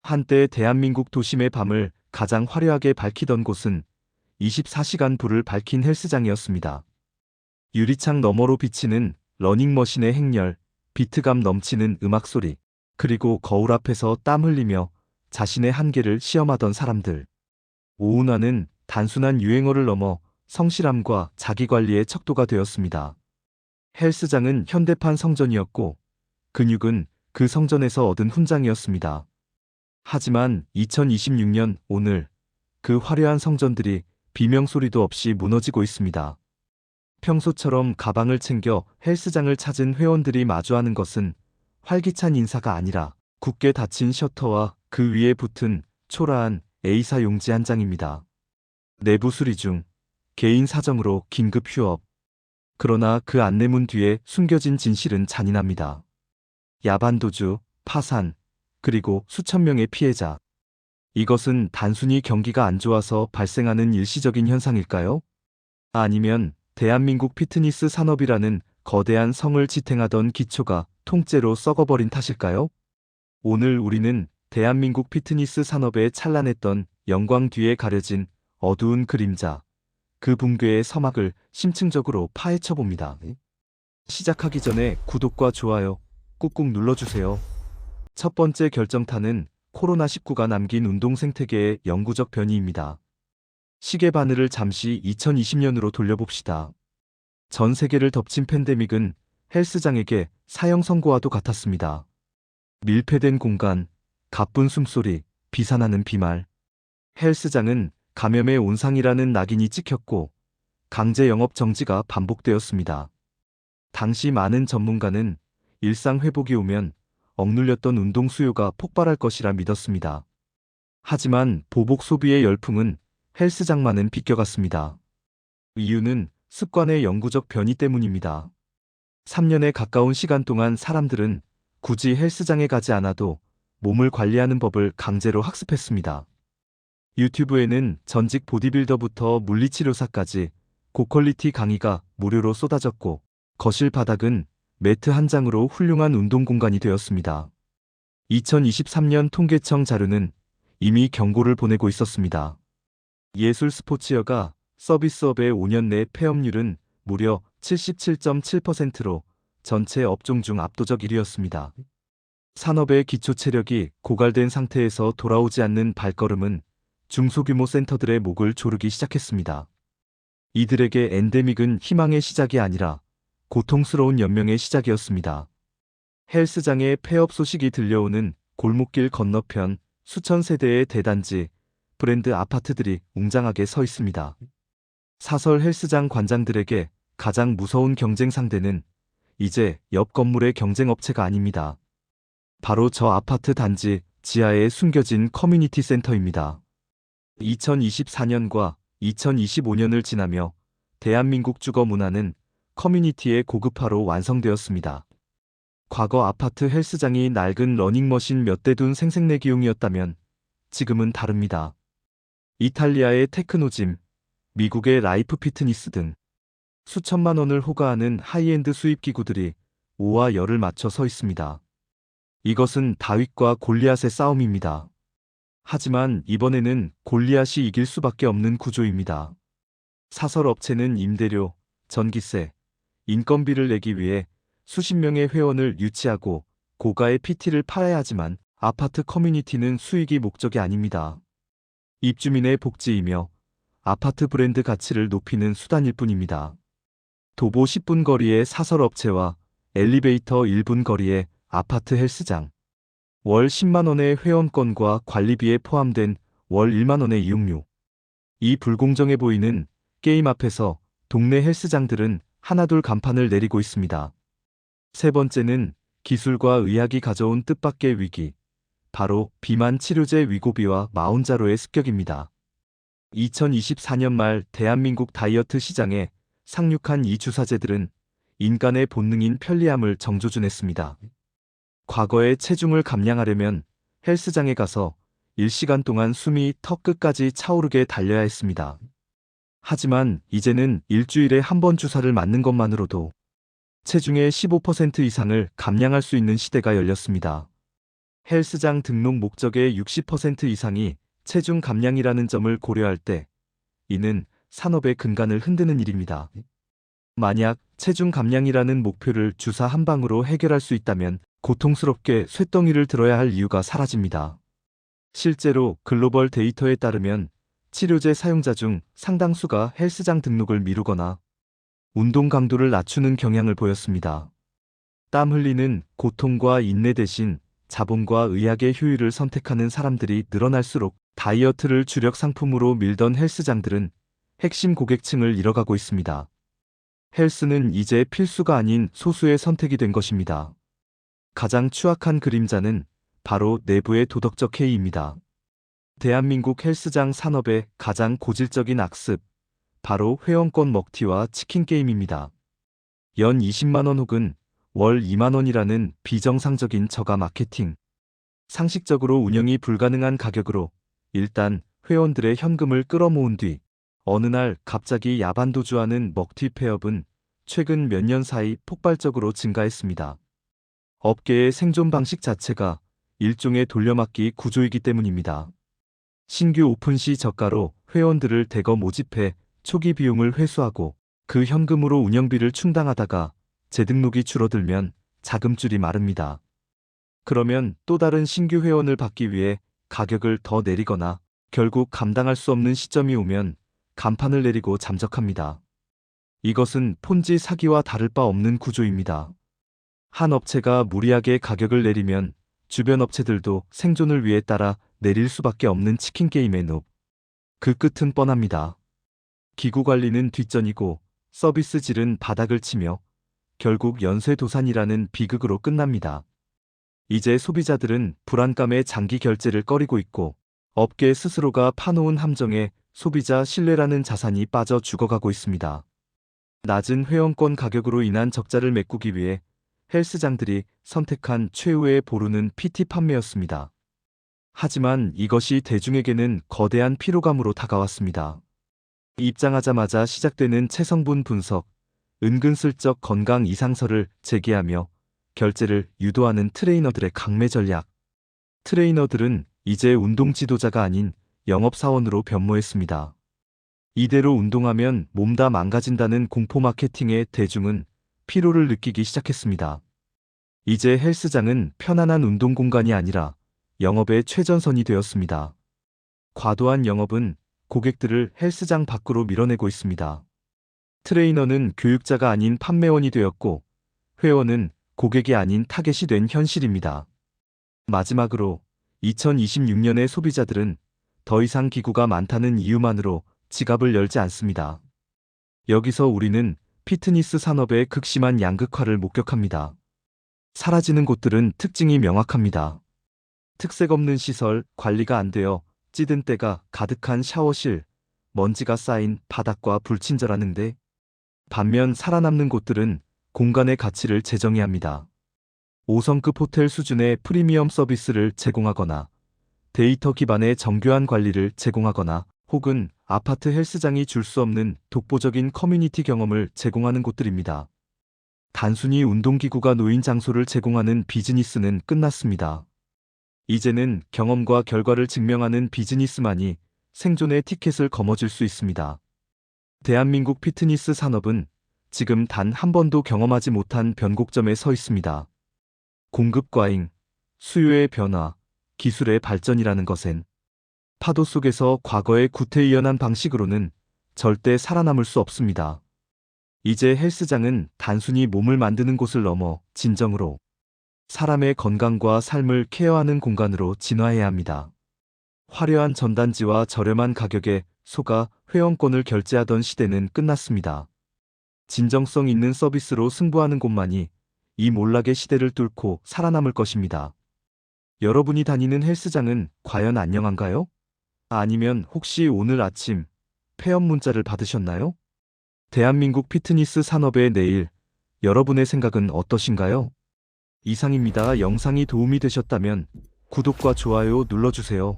한때 대한민국 도심의 밤을 가장 화려하게 밝히던 곳은 24시간 불을 밝힌 헬스장이었습니다. 유리창 너머로 비치는 러닝머신의 행렬, 비트감 넘치는 음악 소리, 그리고 거울 앞에서 땀 흘리며 자신의 한계를 시험하던 사람들. 오운환은 단순한 유행어를 넘어 성실함과 자기관리의 척도가 되었습니다. 헬스장은 현대판 성전이었고 근육은 그 성전에서 얻은 훈장이었습니다. 하지만 2026년 오늘 그 화려한 성전들이 비명소리도 없이 무너지고 있습니다. 평소처럼 가방을 챙겨 헬스장을 찾은 회원들이 마주하는 것은 활기찬 인사가 아니라 굳게 닫힌 셔터와 그 위에 붙은 초라한 A사 용지 한 장입니다. 내부 수리 중, 개인 사정으로 긴급 휴업. 그러나 그 안내문 뒤에 숨겨진 진실은 잔인합니다. 야반도주, 파산, 그리고 수천 명의 피해자. 이것은 단순히 경기가 안 좋아서 발생하는 일시적인 현상일까요? 아니면 대한민국 피트니스 산업이라는 거대한 성을 지탱하던 기초가 통째로 썩어버린 탓일까요? 오늘 우리는 대한민국 피트니스 산업의 찬란했던 영광 뒤에 가려진 어두운 그림자, 그 붕괴의 서막을 심층적으로 파헤쳐 봅니다. 시작하기 전에 구독과 좋아요 꾹꾹 눌러주세요. 첫 번째 결정타는 코로나19가 남긴 운동 생태계의 영구적 변이입니다. 시계 바늘을 잠시 2020년으로 돌려봅시다. 전 세계를 덮친 팬데믹은 헬스장에게 사형 선고와도 같았습니다. 밀폐된 공간, 가쁜 숨소리, 비산하는 비말. 헬스장은 감염의 온상이라는 낙인이 찍혔고 강제 영업 정지가 반복되었습니다. 당시 많은 전문가는 일상 회복이 오면 억눌렸던 운동 수요가 폭발할 것이라 믿었습니다. 하지만 보복 소비의 열풍은 헬스장만은 비껴갔습니다. 이유는 습관의 영구적 변이 때문입니다. 3년에 가까운 시간 동안 사람들은 굳이 헬스장에 가지 않아도 몸을 관리하는 법을 강제로 학습했습니다. 유튜브에는 전직 보디빌더부터 물리치료사까지 고퀄리티 강의가 무료로 쏟아졌고 거실 바닥은 매트 한 장으로 훌륭한 운동 공간이 되었습니다. 2023년 통계청 자료는 이미 경고를 보내고 있었습니다. 예술 스포츠여가 서비스업의 5년 내 폐업률은 무려 77.7%로 전체 업종 중 압도적 1위였습니다. 산업의 기초 체력이 고갈된 상태에서 돌아오지 않는 발걸음은 중소규모 센터들의 목을 조르기 시작했습니다. 이들에게 엔데믹은 희망의 시작이 아니라 고통스러운 연명의 시작이었습니다. 헬스장의 폐업 소식이 들려오는 골목길 건너편 수천 세대의 대단지, 브랜드 아파트들이 웅장하게 서 있습니다. 사설 헬스장 관장들에게 가장 무서운 경쟁 상대는 이제 옆 건물의 경쟁업체가 아닙니다. 바로 저 아파트 단지 지하에 숨겨진 커뮤니티 센터입니다. 2024년과 2025년을 지나며 대한민국 주거 문화는 커뮤니티의 고급화로 완성되었습니다. 과거 아파트 헬스장이 낡은 러닝머신 몇 대 둔 생색내기용이었다면 지금은 다릅니다. 이탈리아의 테크노짐, 미국의 라이프 피트니스 등 수천만 원을 호가하는 하이엔드 수입 기구들이 오와 열을 맞춰 서 있습니다. 이것은 다윗과 골리앗의 싸움입니다. 하지만 이번에는 골리앗이 이길 수밖에 없는 구조입니다. 사설 업체는 임대료, 전기세, 인건비를 내기 위해 수십 명의 회원을 유치하고 고가의 PT를 팔아야 하지만 아파트 커뮤니티는 수익이 목적이 아닙니다. 입주민의 복지이며 아파트 브랜드 가치를 높이는 수단일 뿐입니다. 도보 10분 거리의 사설 업체와 엘리베이터 1분 거리의 아파트 헬스장. 월 10만 원의 회원권과 관리비에 포함된 월 1만 원의 이용료. 이 불공정해 보이는 게임 앞에서 동네 헬스장들은 하나둘 간판을 내리고 있습니다. 세 번째는 기술과 의학이 가져온 뜻밖의 위기. 바로 비만 치료제 위고비와 마온자로의 습격입니다. 2024년 말 대한민국 다이어트 시장에 상륙한 이 주사제들은 인간의 본능인 편리함을 정조준했습니다. 과거의 체중을 감량하려면 헬스장에 가서 1시간 동안 숨이 턱 끝까지 차오르게 달려야 했습니다. 하지만 이제는 일주일에 한 번 주사를 맞는 것만으로도 체중의 15% 이상을 감량할 수 있는 시대가 열렸습니다. 헬스장 등록 목적의 60% 이상이 체중 감량이라는 점을 고려할 때 이는 산업의 근간을 흔드는 일입니다. 만약 체중 감량이라는 목표를 주사 한 방으로 해결할 수 있다면 고통스럽게 쇳덩이를 들어야 할 이유가 사라집니다. 실제로 글로벌 데이터에 따르면 치료제 사용자 중 상당수가 헬스장 등록을 미루거나 운동 강도를 낮추는 경향을 보였습니다. 땀 흘리는 고통과 인내 대신 자본과 의학의 효율을 선택하는 사람들이 늘어날수록 다이어트를 주력 상품으로 밀던 헬스장들은 핵심 고객층을 잃어가고 있습니다. 헬스는 이제 필수가 아닌 소수의 선택이 된 것입니다. 가장 추악한 그림자는 바로 내부의 도덕적 해이입니다. 대한민국 헬스장 산업의 가장 고질적인 악습, 바로 회원권 먹튀와 치킨 게임입니다. 연 20만 원 혹은 월 2만 원이라는 비정상적인 저가 마케팅. 상식적으로 운영이 불가능한 가격으로 일단 회원들의 현금을 끌어모은 뒤 어느 날 갑자기 야반도주하는 먹튀 폐업은 최근 몇 년 사이 폭발적으로 증가했습니다. 업계의 생존 방식 자체가 일종의 돌려막기 구조이기 때문입니다. 신규 오픈 시 저가로 회원들을 대거 모집해 초기 비용을 회수하고 그 현금으로 운영비를 충당하다가 재등록이 줄어들면 자금줄이 마릅니다. 그러면 또 다른 신규 회원을 받기 위해 가격을 더 내리거나 결국 감당할 수 없는 시점이 오면 간판을 내리고 잠적합니다. 이것은 폰지 사기와 다를 바 없는 구조입니다. 한 업체가 무리하게 가격을 내리면 주변 업체들도 생존을 위해 따라 내릴 수밖에 없는 치킨 게임의 늪. 그 끝은 뻔합니다. 기구 관리는 뒷전이고 서비스 질은 바닥을 치며 결국 연쇄도산이라는 비극으로 끝납니다. 이제 소비자들은 불안감에 장기 결제를 꺼리고 있고 업계 스스로가 파놓은 함정에 소비자 신뢰라는 자산이 빠져 죽어가고 있습니다. 낮은 회원권 가격으로 인한 적자를 메꾸기 위해 헬스장들이 선택한 최후의 보루는 PT 판매였습니다. 하지만 이것이 대중에게는 거대한 피로감으로 다가왔습니다. 입장하자마자 시작되는 체성분 분석, 은근슬쩍 건강 이상설을 제기하며 결제를 유도하는 트레이너들의 강매 전략. 트레이너들은 이제 운동 지도자가 아닌 영업사원으로 변모했습니다. 이대로 운동하면 몸 다 망가진다는 공포 마케팅에 대중은 피로를 느끼기 시작했습니다. 이제 헬스장은 편안한 운동 공간이 아니라 영업의 최전선이 되었습니다. 과도한 영업은 고객들을 헬스장 밖으로 밀어내고 있습니다. 트레이너는 교육자가 아닌 판매원이 되었고 회원은 고객이 아닌 타겟이 된 현실입니다. 마지막으로 2026년의 소비자들은 더 이상 기구가 많다는 이유만으로 지갑을 열지 않습니다. 여기서 우리는 피트니스 산업의 극심한 양극화를 목격합니다. 사라지는 곳들은 특징이 명확합니다. 특색 없는 시설, 관리가 안 되어 찌든 때가 가득한 샤워실, 먼지가 쌓인 바닥과 불친절하는데 반면 살아남는 곳들은 공간의 가치를 재정의 합니다. 5성급 호텔 수준의 프리미엄 서비스를 제공하거나 데이터 기반의 정교한 관리를 제공하거나 혹은 아파트 헬스장이 줄 수 없는 독보적인 커뮤니티 경험을 제공하는 곳들입니다. 단순히 운동기구가 놓인 장소를 제공하는 비즈니스는 끝났습니다. 이제는 경험과 결과를 증명하는 비즈니스만이 생존의 티켓을 거머쥘 수 있습니다. 대한민국 피트니스 산업은 지금 단 한 번도 경험하지 못한 변곡점에 서 있습니다. 공급 과잉, 수요의 변화, 기술의 발전이라는 것엔 파도 속에서 과거의 구태의연한 방식으로는 절대 살아남을 수 없습니다. 이제 헬스장은 단순히 몸을 만드는 곳을 넘어 진정으로 사람의 건강과 삶을 케어하는 공간으로 진화해야 합니다. 화려한 전단지와 저렴한 가격에 속아 회원권을 결제하던 시대는 끝났습니다. 진정성 있는 서비스로 승부하는 곳만이 이 몰락의 시대를 뚫고 살아남을 것입니다. 여러분이 다니는 헬스장은 과연 안녕한가요? 아니면 혹시 오늘 아침 폐업 문자를 받으셨나요? 대한민국 피트니스 산업의 내일, 여러분의 생각은 어떠신가요? 이상입니다. 영상이 도움이 되셨다면 구독과 좋아요 눌러주세요.